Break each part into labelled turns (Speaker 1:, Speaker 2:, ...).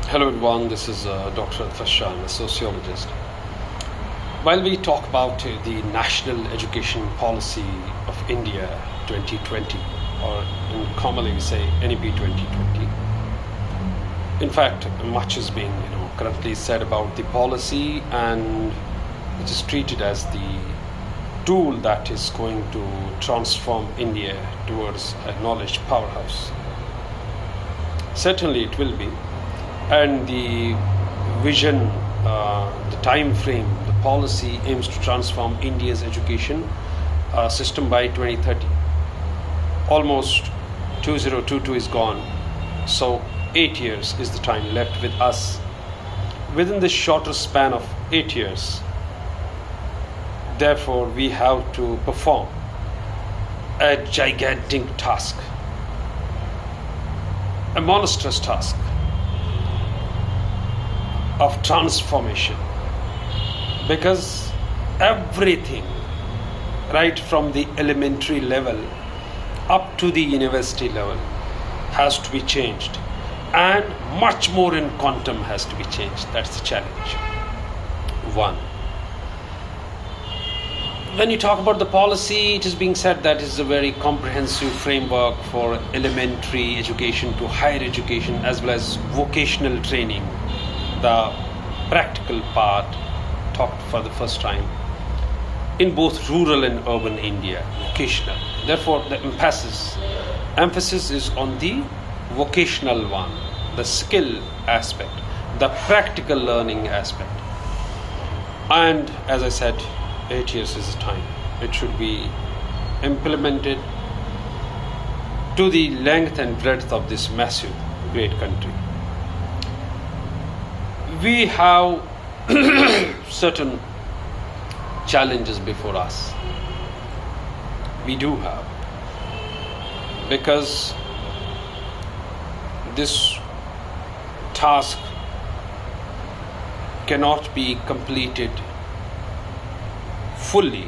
Speaker 1: Hello everyone, this is Dr. Fashan, a sociologist. While we talk about the National Education Policy of India 2020, or in commonly we say NEP 2020, in fact, much is being currently said about the policy, and it is treated as the tool that is going to transform India towards a knowledge powerhouse. Certainly, it will be. And the vision, the time frame, the policy aims to transform India's education system by 2030. Almost 2022 is gone, so 8 years is the time left with us. Within this shorter span of 8 years, therefore, we have to perform a gigantic task, a monstrous task of transformation, because everything right from the elementary level up to the university level has to be changed, and much more in quantum has to be changed. That's the challenge. One, when you talk about the policy, it is being said that it is a very comprehensive framework for elementary education to higher education, as well as vocational training, the practical part talked for the first time in both rural and urban India, vocational. Therefore, the emphasis is on the vocational one, the skill aspect, the practical learning aspect. And as I said, 8 years is the time. It should be implemented to the length and breadth of this massive, great country. We have certain challenges before us. We do have, because this task cannot be completed fully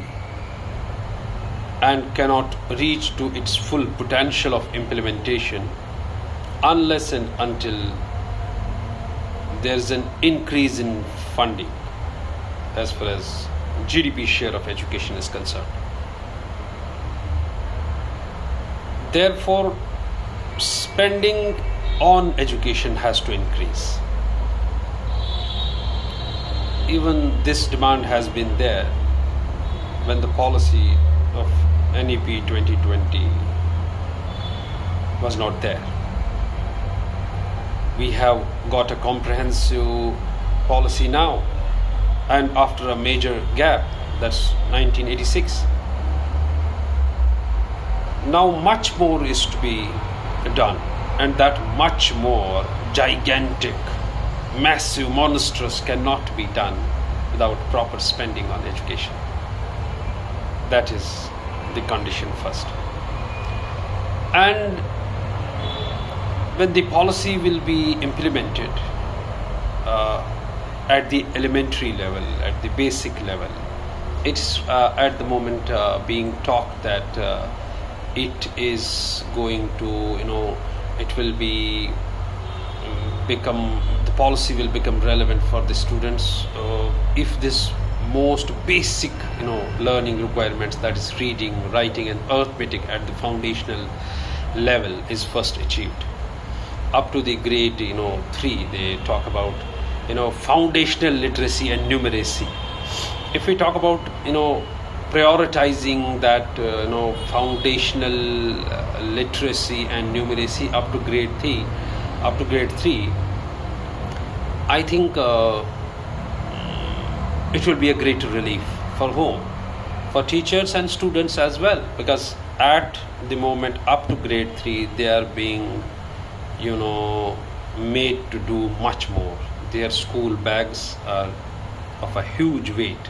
Speaker 1: and cannot reach to its full potential of implementation unless and until there is an increase in funding as far as GDP share of education is concerned. Therefore, spending on education has to increase. Even this demand has been there when the policy of NEP 2020 was not there. We have got a comprehensive policy now, and after a major gap, that's 1986. Now much more is to be done, and that much more gigantic, massive, monstrous cannot be done without proper spending on education. That is the condition first. And when the policy will be implemented at the elementary level, at the basic level, it's at the moment being talked that it is going to, it will be the policy will become relevant for the students if this most basic, learning requirements, that is reading, writing, and arithmetic at the foundational level is first achieved. Up to the grade 3, they talk about foundational literacy and numeracy. If we talk about prioritizing that foundational literacy and numeracy up to grade 3, I think it will be a great relief for whom? For teachers and students as well, because at the moment up to grade 3 they are being made to do much more. Their school bags are of a huge weight.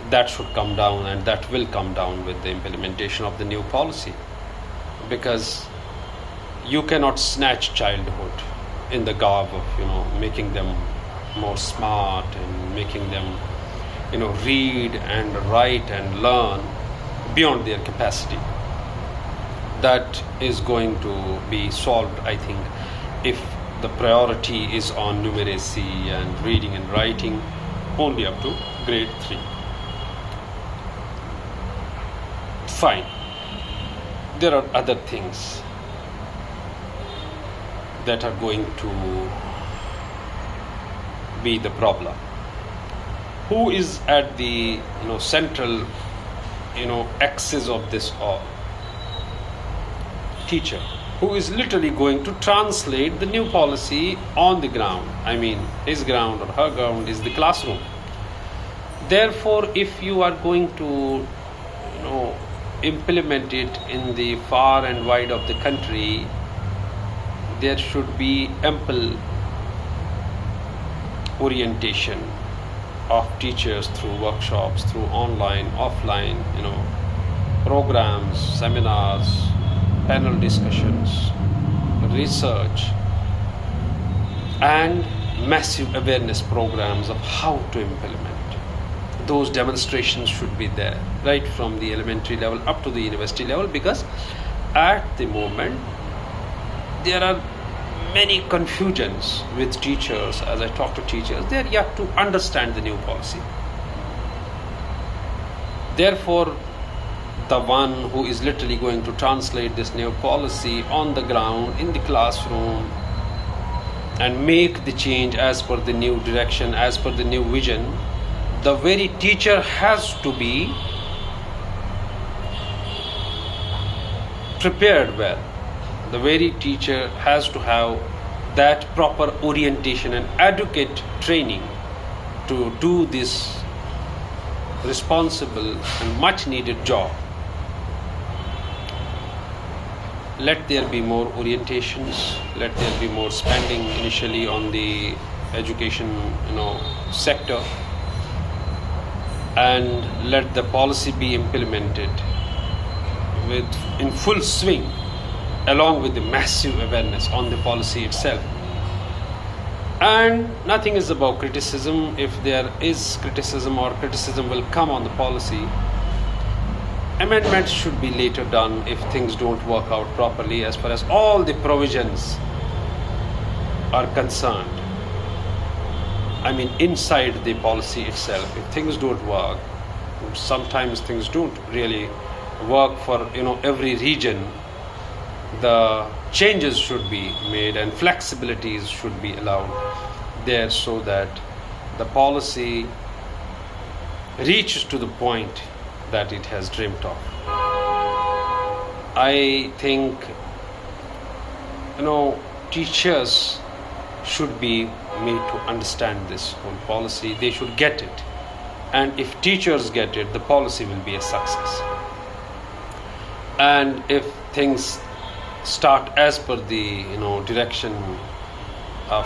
Speaker 1: That should come down, and that will come down with the implementation of the new policy, because you cannot snatch childhood in the garb of making them more smart and making them read and write and learn beyond their capacity. That is going to be solved, I think, if the priority is on numeracy and reading and writing only up to grade 3. Fine. There are other things that are going to be the problem. Who is at the central axis of this all? Teacher, who is literally going to translate the new policy on the ground. I mean, his ground or her ground is the classroom. Therefore, if you are going to implement it in the far and wide of the country, there should be ample orientation of teachers through workshops, through online, offline, programs, seminars, panel discussions, research, and massive awareness programs of how to implement. Those demonstrations should be there, right from the elementary level up to the university level, because at the moment there are many confusions with teachers. As I talk to teachers, they are yet to understand the new policy. Therefore, the one who is literally going to translate this new policy on the ground, in the classroom, and make the change as per the new direction, as per the new vision, the very teacher has to be prepared well. The very teacher has to have that proper orientation and adequate training to do this responsible and much needed job. Let there be more orientations, let there be more spending initially on the education sector, and let the policy be implemented in full swing, along with the massive awareness on the policy itself. And nothing is about criticism. If there is criticism or criticism will come on the policy, amendments should be later done if things don't work out properly as far as all the provisions are concerned. I mean, inside the policy itself, if things don't work, sometimes things don't really work for every region, the changes should be made and flexibilities should be allowed there, so that the policy reaches to the point that it has dreamt of. I think teachers should be made to understand this whole policy. They should get it, and if teachers get it, the policy will be a success. And if things start as per the direction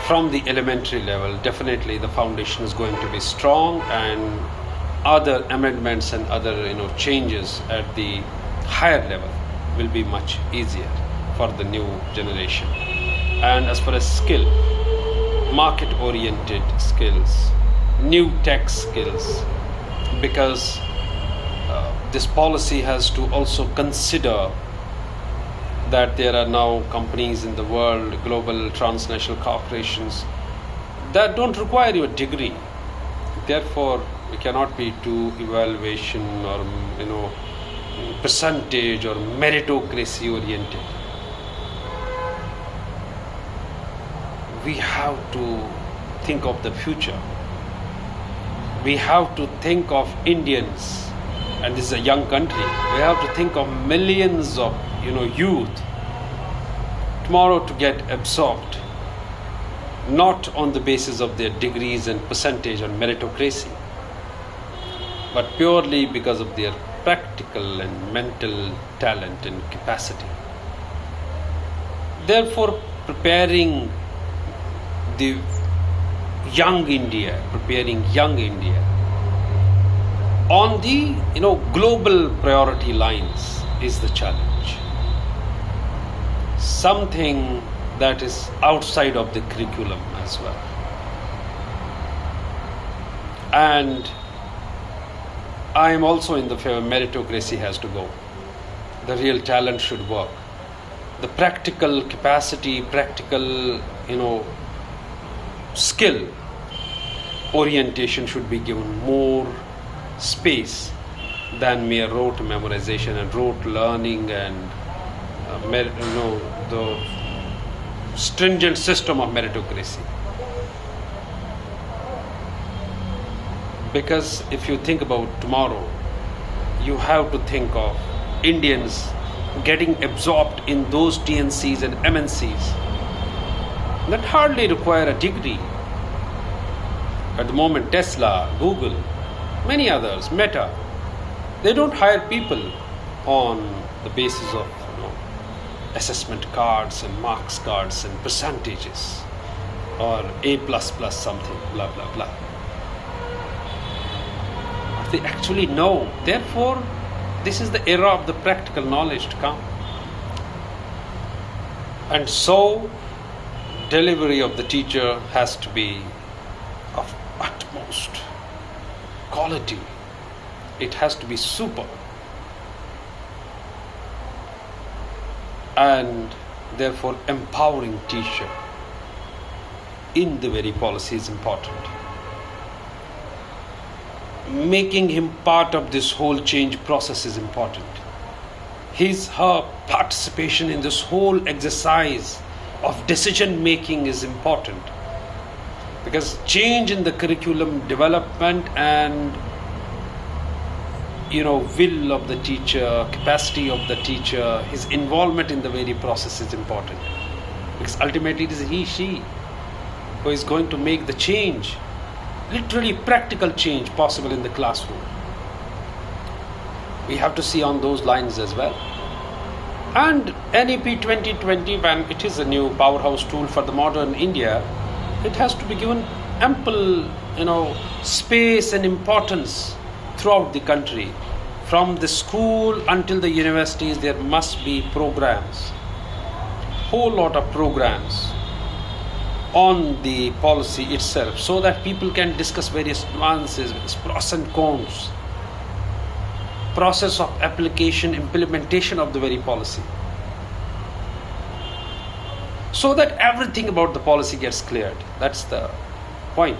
Speaker 1: from the elementary level, definitely the foundation is going to be strong, and other amendments and other changes at the higher level will be much easier for the new generation. And as far as skill, market oriented skills, new tech skills, because this policy has to also consider that there are now companies in the world, global transnational corporations, that don't require your degree. Therefore, we cannot be too evaluation or percentage or meritocracy oriented. We have to think of the future. We have to think of Indians, and this is a young country. We have to think of millions of youth tomorrow to get absorbed, not on the basis of their degrees and percentage or meritocracy, but purely because of their practical and mental talent and capacity. Therefore, preparing young India on the global priority lines is the challenge. Something that is outside of the curriculum as well. And I am also in the favor meritocracy has to go. The real talent should work. The practical capacity, practical skill orientation should be given more space than mere rote memorization and rote learning and the stringent system of meritocracy. Because if you think about tomorrow, you have to think of Indians getting absorbed in those TNCs and MNCs that hardly require a degree. At the moment, Tesla, Google, many others, Meta, they don't hire people on the basis of assessment cards and marks cards and percentages or A++ something, blah blah blah. But they actually know. Therefore, this is the era of the practical knowledge to come. And so, delivery of the teacher has to be of utmost quality. It has to be super. And therefore, empowering teacher in the very policy is important. Making him part of this whole change process is important. Her participation in this whole exercise of decision making is important, because change in the curriculum development and will of the teacher, capacity of the teacher, his involvement in the very process is important, because ultimately it is she who is going to make the change, literally practical change possible in the classroom. We have to see on those lines as well. And NEP 2020, when it is a new powerhouse tool for the modern India, it has to be given ample space and importance throughout the country. From the school until the universities, there must be programs, whole lot of programs on the policy itself, so that people can discuss various nuances, pros and cons, process of application, implementation of the very policy, so that everything about the policy gets cleared. That's the point.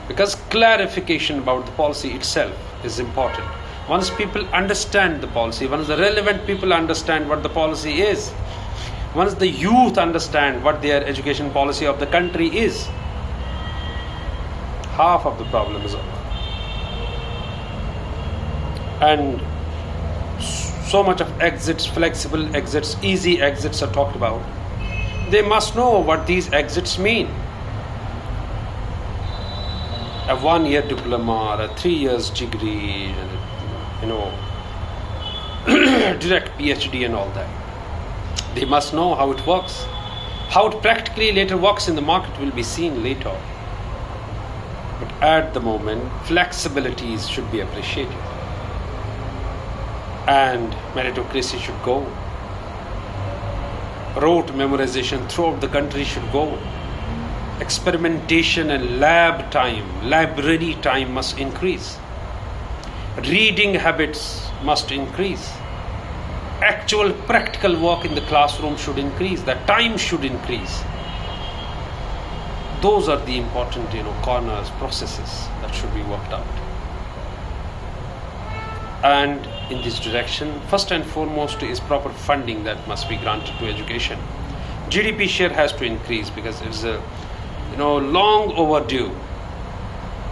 Speaker 1: Because clarification about the policy itself is important. Once people understand the policy, once the relevant people understand what the policy is, once the youth understand what their education policy of the country is, half of the problem is over. And so much of exits, flexible exits, easy exits are talked about. They must know what these exits mean. A 1-year diploma or a 3 years degree, direct PhD and all that. They must know how it works. How it practically later works in the market will be seen later. But at the moment, flexibilities should be appreciated. And meritocracy should go. Rote memorization throughout the country should go. Experimentation and lab time, library time must increase. Reading habits must increase. Actual practical work in the classroom should increase. The time should increase. Those are the important, corners, processes that should be worked out. And in this direction, first and foremost is proper funding that must be granted to education. GDP share has to increase, because it's long overdue.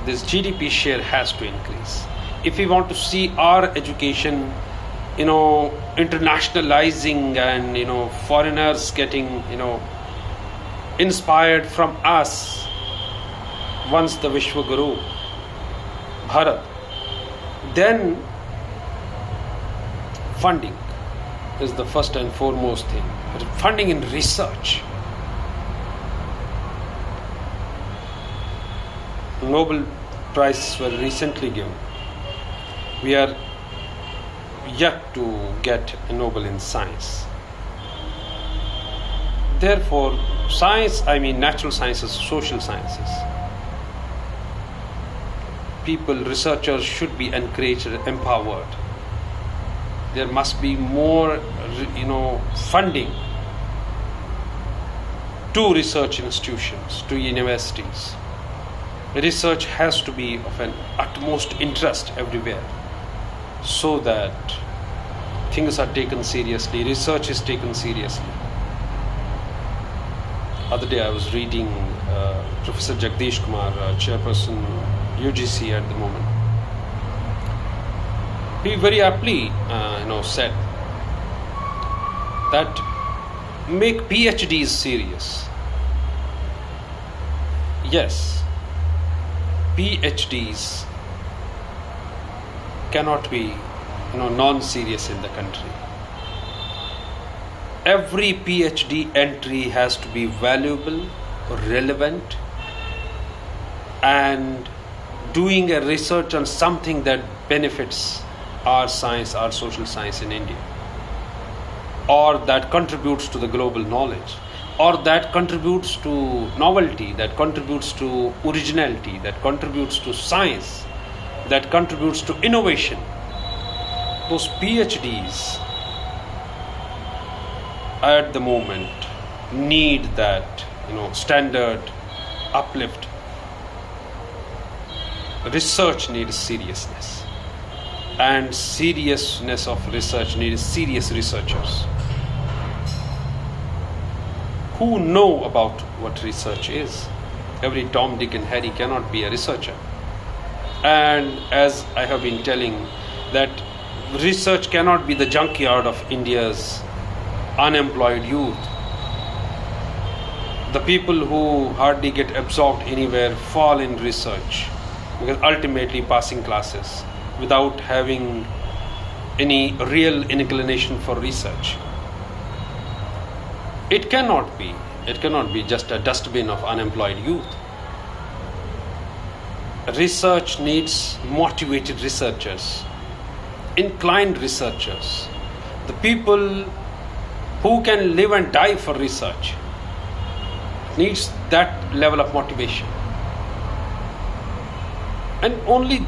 Speaker 1: This GDP share has to increase. If we want to see our education, internationalizing and, foreigners getting, inspired from us, once the Vishwa Guru, Bharat, then funding is the first and foremost thing. But funding in research. Nobel Prizes were recently given. We are yet to get a Nobel in science. Therefore, science, natural sciences, social sciences. People, researchers should be encouraged and empowered. There must be more, funding to research institutions, to universities. Research has to be of an utmost interest everywhere, so that things are taken seriously, research is taken seriously. Other day I was reading Professor Jagdish Kumar, chairperson UGC at the moment. He very aptly said that make PhDs serious. Yes, PhDs cannot be non-serious in the country. Every PhD entry has to be valuable, relevant, and doing a research on something that benefits our science, our social science in India, or that contributes to the global knowledge, or that contributes to novelty, that contributes to originality, that contributes to science, that contributes to innovation. Those PhDs at the moment need that standard uplift. Research needs seriousness, and seriousness of research needs serious researchers who know about what research is. Every Tom, Dick and Harry cannot be a researcher. And as I have been telling, that research cannot be the junkyard of India's unemployed youth. The people who hardly get absorbed anywhere fall in research, because ultimately passing classes without having any real inclination for research. It cannot be just a dustbin of unemployed youth. Research needs motivated researchers, inclined researchers, the people who can live and die for research. Needs that level of motivation. And only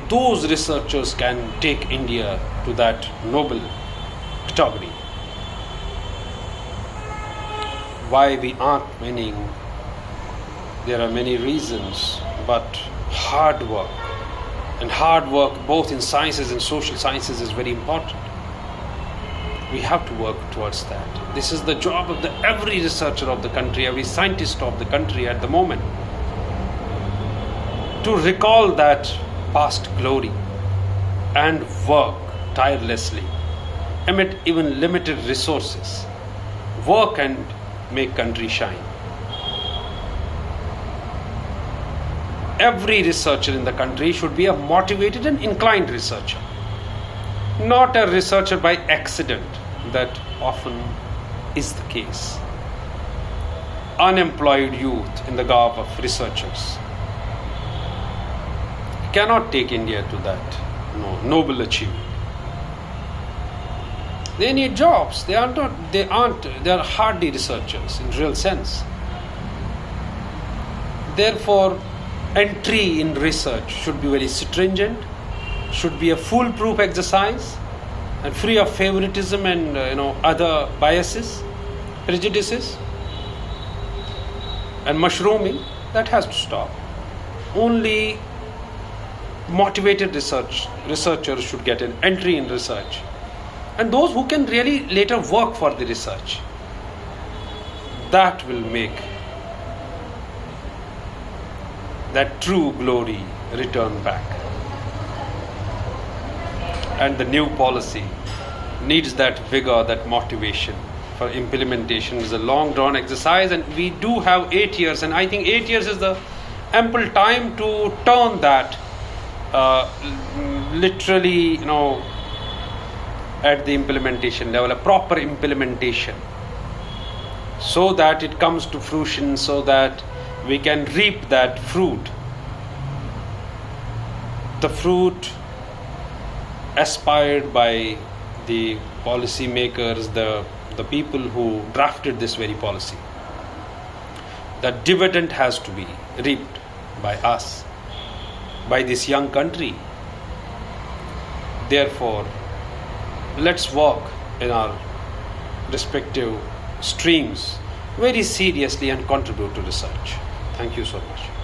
Speaker 1: those researchers can take India to that noble category. Why we aren't winning, there are many reasons, but hard work, and hard work both in sciences and social sciences is very important. We have to work towards that. This is the job of every researcher of the country, every scientist of the country at the moment, to recall that past glory and work tirelessly amid even limited resources. Work and make country shine. Every researcher in the country should be a motivated and inclined researcher, not a researcher by accident. That often is the case. Unemployed youth in the garb of researchers cannot take India to that noble achievement. They need jobs. They are hardly researchers in real sense. Therefore, entry in research should be very stringent, should be a foolproof exercise, and free of favoritism and other biases, prejudices, and mushrooming. That has to stop. Only motivated researchers should get an entry in research, and those who can really later work for the research. That will make that true glory return back. And the new policy needs that vigor, that motivation for implementation. Is a long drawn exercise, and we do have 8 years, and I think 8 years is the ample time to turn that literally at the implementation level, a proper implementation, so that it comes to fruition, so that we can reap that fruit, the fruit aspired by the policy makers, the people who drafted this very policy. That dividend has to be reaped by us, by this young country. Therefore, let's walk in our respective streams very seriously and contribute to research. Thank you so much.